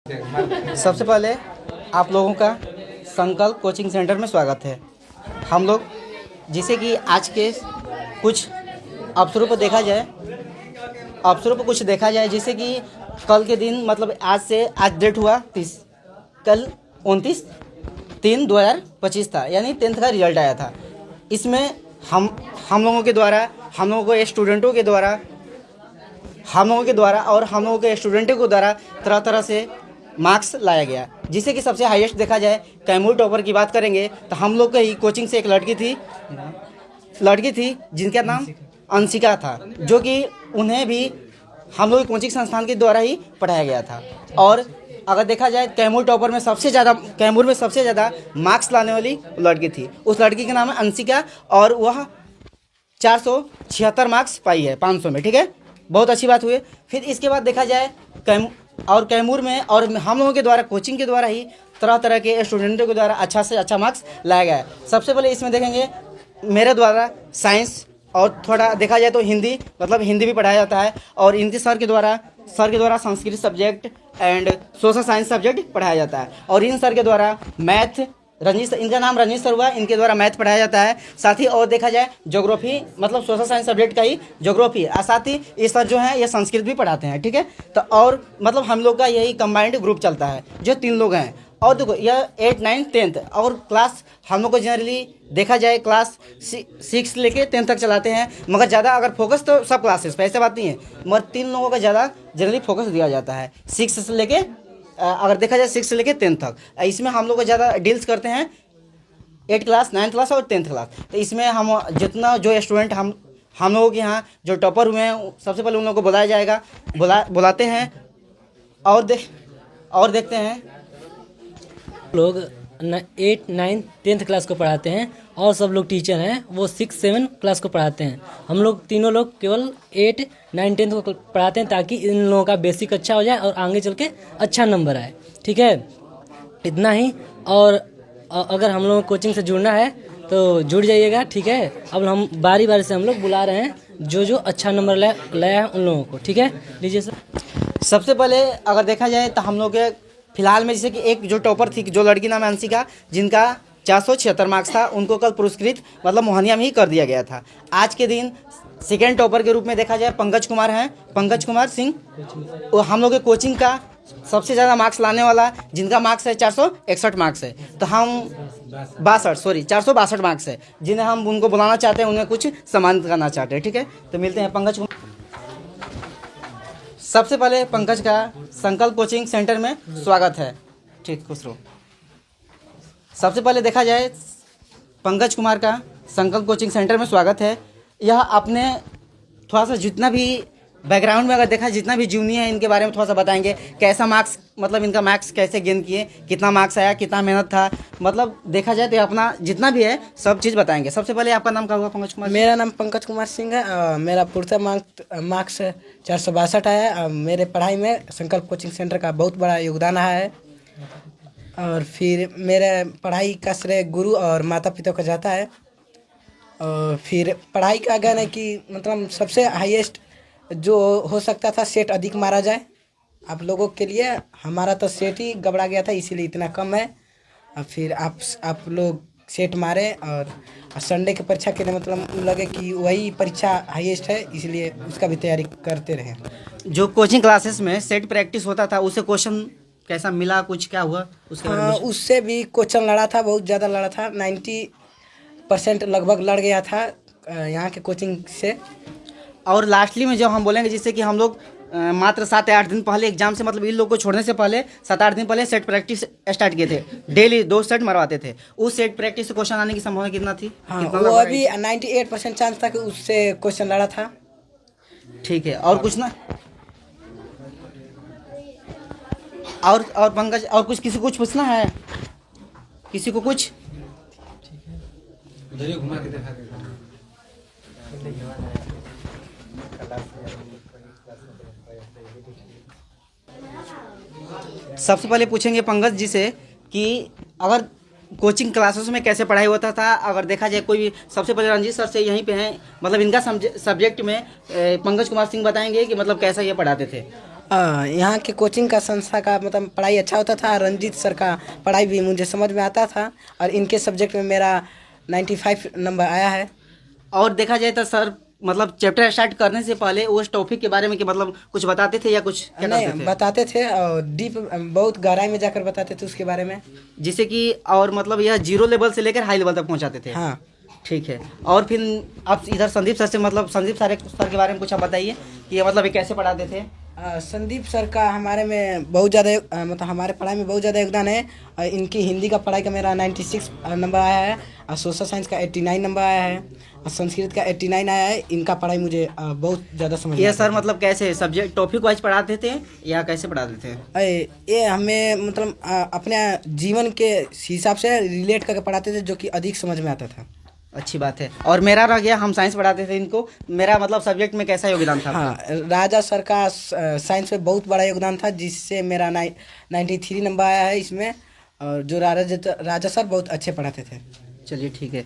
सबसे पहले आप लोगों का संकल्प कोचिंग सेंटर में स्वागत है। हम लोग जिसे कि आज के कुछ अवसरों पर कुछ देखा जाए जिसे कि कल के दिन मतलब आज डेट हुआ 30, कल 29/3/2025 था, यानी 10th का रिजल्ट आया था। इसमें हम लोगों के द्वारा हम लोगों के स्टूडेंटों के द्वारा तरह तरह से मार्क्स लाया गया, जिसे कि सबसे हाईएस्ट देखा जाए कैमूर टॉपर की बात करेंगे तो हम लोग के ही कोचिंग से एक लड़की थी जिनका नाम अंशिका था, जो कि उन्हें भी हम लोग कोचिंग संस्थान के द्वारा ही पढ़ाया गया था। और अगर देखा जाए कैमूर में सबसे ज़्यादा मार्क्स लाने वाली लड़की थी। उस लड़की का नाम है अंशिका और वह 476 मार्क्स पाई है 500 में। ठीक है, बहुत अच्छी बात हुई। फिर इसके बाद देखा जाए कैमूर में और हम लोगों के द्वारा कोचिंग के द्वारा ही तरह तरह के स्टूडेंटों के द्वारा अच्छा से अच्छा मार्क्स लाया गया है। सबसे पहले इसमें देखेंगे मेरे द्वारा साइंस और थोड़ा देखा जाए तो हिंदी भी पढ़ाया जाता है, और इनके सर के द्वारा Sanskrit subject and social science subject पढ़ाया जाता है, और इन सर के द्वारा मैथ इनका नाम रंजीत सर हुआ, इनके द्वारा मैथ पढ़ाया जाता है। साथ ही और देखा जाए ज्योग्राफी सोशल साइंस सब्जेक्ट का ही ज्योग्राफी, और साथ ही ये सर जो हैं ये संस्कृत भी पढ़ाते हैं। ठीक है, तो और हम लोग का यही कंबाइंड ग्रुप चलता है जो 3 लोग हैं। और देखो यह 8, 9, 10th और क्लास हम लोग को जनरली देखा जाए क्लास 6 लेके 10 तक चलाते हैं, मगर ज़्यादा अगर फोकस तो सब क्लासेस पे ऐसे बात नहीं है, मगर 3 लोगों का ज़्यादा जनरली फोकस दिया जाता है 6 से लेके अगर देखा जाए 6 से लेके 10 तक। इसमें हम लोग ज़्यादा डील्स करते हैं 8 क्लास, 9th क्लास और 10th क्लास। तो इसमें हम जितना जो स्टूडेंट हम लोगों के यहाँ जो टॉपर हुए हैं सबसे पहले उन लोगों को बुलाया जाएगा, बुलाते हैं और देखते हैं। लोग 8, 9, 10th क्लास को पढ़ाते हैं और सब लोग टीचर हैं वो 6, 7 क्लास को पढ़ाते हैं। हम लोग तीनों लोग केवल 8, 9, 10th को पढ़ाते हैं ताकि इन लोगों का बेसिक अच्छा हो जाए और आगे चल के अच्छा नंबर आए। ठीक है, इतना ही। और अगर हम लोगों को कोचिंग से जुड़ना है तो जुड़ जाइएगा। ठीक है, अब हम बारी बारी से हम लोग बुला रहे हैं जो अच्छा नंबर लाया है उन लोगों को। ठीक है, लीजिए सर। सबसे पहले अगर देखा जाए तो हम लोग के फिलहाल में जैसे कि एक जो टॉपर थी, जो लड़की नाम है अंशिका, जिनका 476 मार्क्स था, उनको कल पुरस्कृत मोहनिया में ही कर दिया गया था। आज के दिन सेकेंड टॉपर के रूप में देखा जाए पंकज कुमार सिंह, वो हम लोग के कोचिंग का सबसे ज़्यादा मार्क्स लाने वाला, जिनका मार्क्स है 461 मार्क्स है। तो हम 462 मार्क्स है, जिन्हें हम उनको बुलाना चाहते हैं, उन्हें कुछ सम्मानित करना चाहते हैं। ठीक है, तो मिलते हैं पंकज कुमार। सबसे पहले पंकज का संकल्प कोचिंग सेंटर में स्वागत है। ठीक, खुश रहो। सबसे पहले देखा जाए पंकज कुमार का संकल्प कोचिंग सेंटर में स्वागत है। यह अपने थोड़ा सा जितना भी बैकग्राउंड में अगर देखा जितना भी जूनियर है इनके बारे में थोड़ा सा बताएंगे, कैसा मार्क्स इनका मार्क्स कैसे गेन किए, कितना मार्क्स आया, कितना मेहनत था, देखा जाए तो अपना जितना भी है सब चीज़ बताएंगे। सबसे पहले आपका नाम क्या हुआ पंकज कुमार? मेरा नाम पंकज कुमार सिंह है। मेरा पूर्णतः मार्क्स 462 आया। मेरे पढ़ाई में संकल्प कोचिंग सेंटर का बहुत बड़ा योगदान है। और फिर मेरे पढ़ाई का श्रेय गुरु और माता पिता को जाता है। और फिर पढ़ाई का अगर है कि सबसे हाईएस्ट जो हो सकता था सेट अधिक मारा जाए आप लोगों के लिए, हमारा तो सेट ही गबड़ा गया था इसीलिए इतना कम है। और फिर आप लोग सेट मारे और संडे की परीक्षा के लिए लगे कि वही परीक्षा हाईएस्ट है, इसलिए उसका भी तैयारी करते रहे। जो कोचिंग क्लासेस में सेट प्रैक्टिस होता था उससे क्वेश्चन कैसा मिला, कुछ क्या हुआ उसके बारे में? उससे भी क्वेश्चन लड़ा था, बहुत ज़्यादा लड़ा था। 90% लगभग लड़ गया था यहाँ के कोचिंग से। और लास्टली में जब हम बोलेंगे जिससे कि हम लोग मात्र 7 या 8 दिन पहले एग्जाम से इन लोग को छोड़ने से पहले 7-8 दिन पहले सेट प्रैक्टिस स्टार्ट किए थे। डेली 2 सेट मरवाते थे। उस सेट प्रैक्टिस से क्वेश्चन आने की संभावना कितना थी? वो अभी 98% चांस था कि उससे क्वेश्चन लड़ा था। ठीक है, और कुछ ना और पंकज और कुछ किसी को कुछ पूछना है? किसी को कुछ? घुमा के दिखा सबसे पहले पूछेंगे पंकज जी से कि अगर कोचिंग क्लासेस में कैसे पढ़ाई होता था। अगर देखा जाए कोई भी, सबसे पहले रंजीत सर से यहीं पे हैं, इनका सब्जेक्ट में पंकज कुमार सिंह बताएंगे कि कैसा ये पढ़ाते थे। यहाँ के कोचिंग का संस्था का मतलब पढ़ाई अच्छा होता था। रंजीत सर का पढ़ाई भी मुझे समझ में आता था और इनके सब्जेक्ट में मेरा 95 नंबर आया है। और देखा जाए तो सर मतलब चैप्टर स्टार्ट करने से पहले उस टॉपिक के बारे में कि मतलब कुछ बताते थे या कुछ क्या नहीं, करते थे? बताते थे और डीप बहुत गहराई में जाकर बताते थे उसके बारे में। जिससे कि और मतलब यह जीरो लेवल से लेकर हाई लेवल तक पहुंचाते थे। हाँ। ठीक है। और फिर आप इधर संदीप सर से मतलब संदीप सर के बारे में कुछ आप बताइए कि ये मतलब ये कैसे पढ़ाते थे? संदीप सर का हमारे में बहुत ज़्यादा मतलब हमारे पढ़ाई में बहुत ज़्यादा योगदान है। इनकी हिंदी का पढ़ाई का मेरा 96 नंबर आया है और सोशल साइंस का 89 नंबर आया है और संस्कृत का 89 आया है। इनका पढ़ाई मुझे बहुत ज़्यादा समझ में ये आता सर मतलब कैसे सब्जेक्ट टॉपिक वाइज पढ़ाते थे या कैसे पढ़ाते थे? है। ये हमें मतलब अपने जीवन के हिसाब से रिलेट करके पढ़ाते थे जो कि अधिक समझ में आता था। अच्छी बात है। और मेरा रह गया, हम साइंस पढ़ाते थे इनको। मेरा मतलब सब्जेक्ट में कैसा योगदान था? हाँ, राजा सर का साइंस में बहुत बड़ा योगदान था जिससे मेरा 93 नंबर आया है इसमें। और जो राजा सर बहुत अच्छे पढ़ाते थे। चलिए ठीक है।